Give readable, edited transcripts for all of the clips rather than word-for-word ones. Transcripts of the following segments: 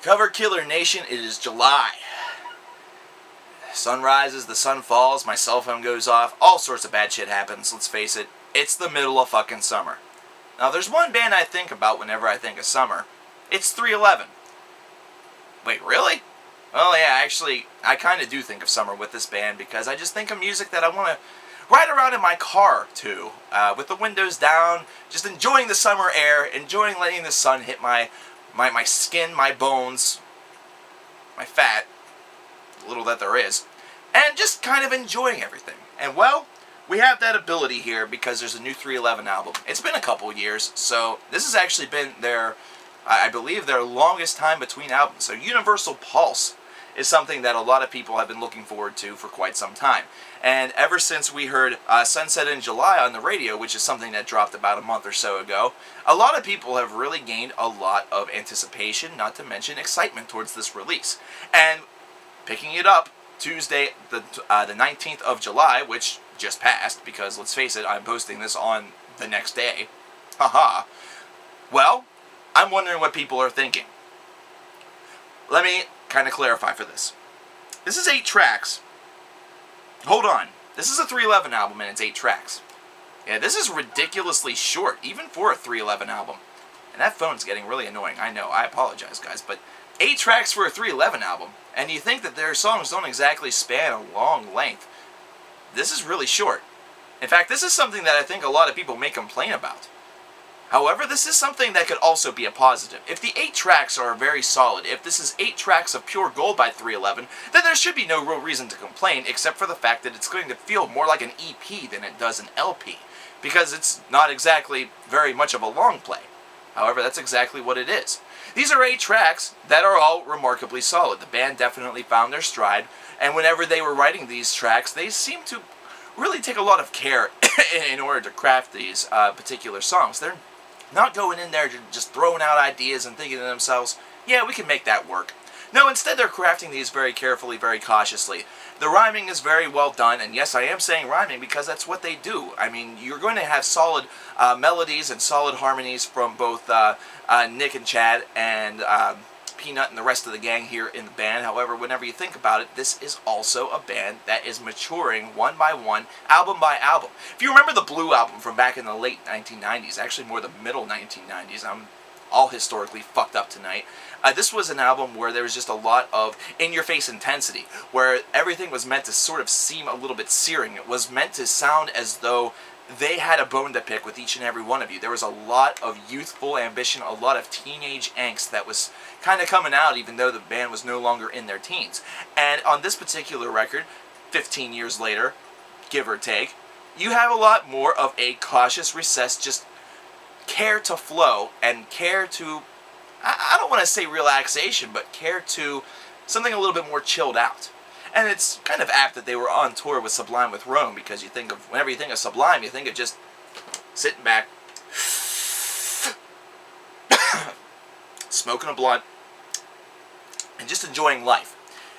Cover Killer Nation, it is July. Sun rises, the sun falls, my cell phone goes off, all sorts of bad shit happens, let's face it. It's the middle of fucking summer. Now there's one band I think about whenever I think of summer. It's 311. Wait, really? Well, yeah, actually, I kind of do think of summer with this band because I just think of music that I want to ride around in my car to, with the windows down, just enjoying the summer air, enjoying letting the sun hit my skin, my bones, my fat, the little that there is, and just kind of enjoying everything. And well, we have that ability here because there's a new 311 album. It's been a couple years, so this has actually been their, I believe, their longest time between albums. So Universal Pulse is something that a lot of people have been looking forward to for quite some time. And ever since we heard Sunset in July on the radio, which is something that dropped about a month or so ago, a lot of people have really gained a lot of anticipation, not to mention excitement towards this release. And picking it up Tuesday, the 19th of July, which just passed, because let's face it, I'm posting this on the next day. Haha. Well, I'm wondering what people are thinking. Let me kind of clarify for this. This is 8 tracks. Hold on. This is a 311 album and it's 8 tracks. Yeah, this is ridiculously short, even for a 311 album. And that phone's getting really annoying. I know, I apologize, guys, but 8 tracks for a 311 album, and you think that their songs don't exactly span a long length. This is really short. In fact, this is something that I think a lot of people may complain about. However, this is something that could also be a positive. If the 8 tracks are very solid, if this is 8 tracks of pure gold by 311, then there should be no real reason to complain, except for the fact that it's going to feel more like an EP than it does an LP, because it's not exactly very much of a long play. However, that's exactly what it is. These are 8 tracks that are all remarkably solid. The band definitely found their stride, and whenever they were writing these tracks, they seemed to really take a lot of care in order to craft these particular songs. They're not going in there just throwing out ideas and thinking to themselves, yeah, we can make that work. No, instead they're crafting these very carefully, very cautiously. The rhyming is very well done, and yes, I am saying rhyming because that's what they do. I mean, you're going to have solid melodies and solid harmonies from both Nick and Chad and Peanut and the rest of the gang here in the band. However, whenever you think about it, this is also a band that is maturing one by one, album by album. If you remember the Blue album from back in the late 1990s, actually more the middle 1990s, I'm all historically fucked up tonight. This was an album where there was just a lot of in-your-face intensity, where everything was meant to sort of seem a little bit searing. It was meant to sound as though they had a bone to pick with each and every one of you. There was a lot of youthful ambition, a lot of teenage angst that was kind of coming out even though the band was no longer in their teens. And on this particular record, 15 years later, give or take, you have a lot more of a cautious, recessed, just care to flow and care to, I don't want to say relaxation, but care to something a little bit more chilled out. And it's kind of apt that they were on tour with Sublime with Rome, because you think of, whenever you think of Sublime, you think of just sitting back, smoking a blunt, and just enjoying life.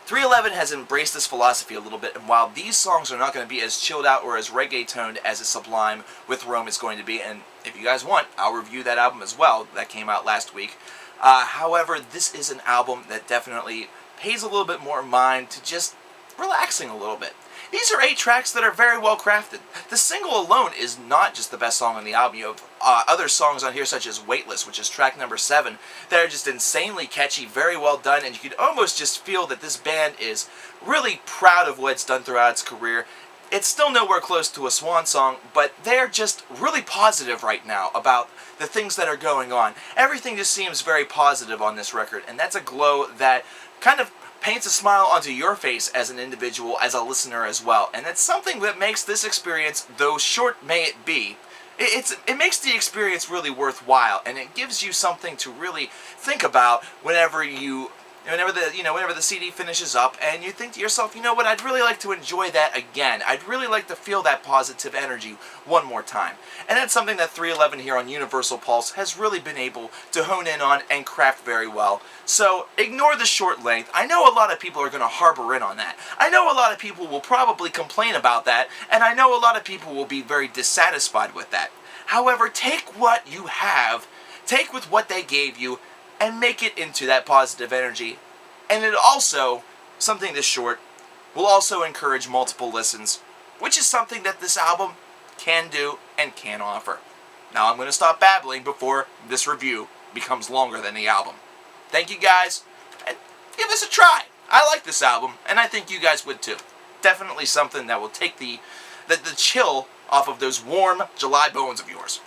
311 has embraced this philosophy a little bit, and while these songs are not going to be as chilled out or as reggae-toned as a Sublime with Rome is going to be, and if you guys want, I'll review that album as well, that came out last week. However, this is an album that definitely pays a little bit more mind to just relaxing a little bit. These are 8 tracks that are very well crafted. The single alone is not just the best song on the album. You have other songs on here such as Weightless, which is track number 7, that are just insanely catchy, very well done, and you can almost just feel that this band is really proud of what it's done throughout its career. It's still nowhere close to a swan song, but they're just really positive right now about the things that are going on. Everything just seems very positive on this record, and that's a glow that kind of paints a smile onto your face as an individual, as a listener as well. And it's something that makes this experience, though short may it be, it makes the experience really worthwhile, and it gives you something to really think about whenever the CD finishes up, and you think to yourself, you know what, I'd really like to enjoy that again. I'd really like to feel that positive energy one more time. And that's something that 311 here on Universal Pulse has really been able to hone in on and craft very well. So ignore the short length. I know a lot of people are going to harbor in on that. I know a lot of people will probably complain about that, and I know a lot of people will be very dissatisfied with that. However, take what you have, take with what they gave you, and make it into that positive energy. And it also, something this short, will also encourage multiple listens, which is something that this album can do and can offer. Now I'm going to stop babbling before this review becomes longer than the album. Thank you guys, and give us a try. I like this album, and I think you guys would too. Definitely something that will take the chill off of those warm July bones of yours.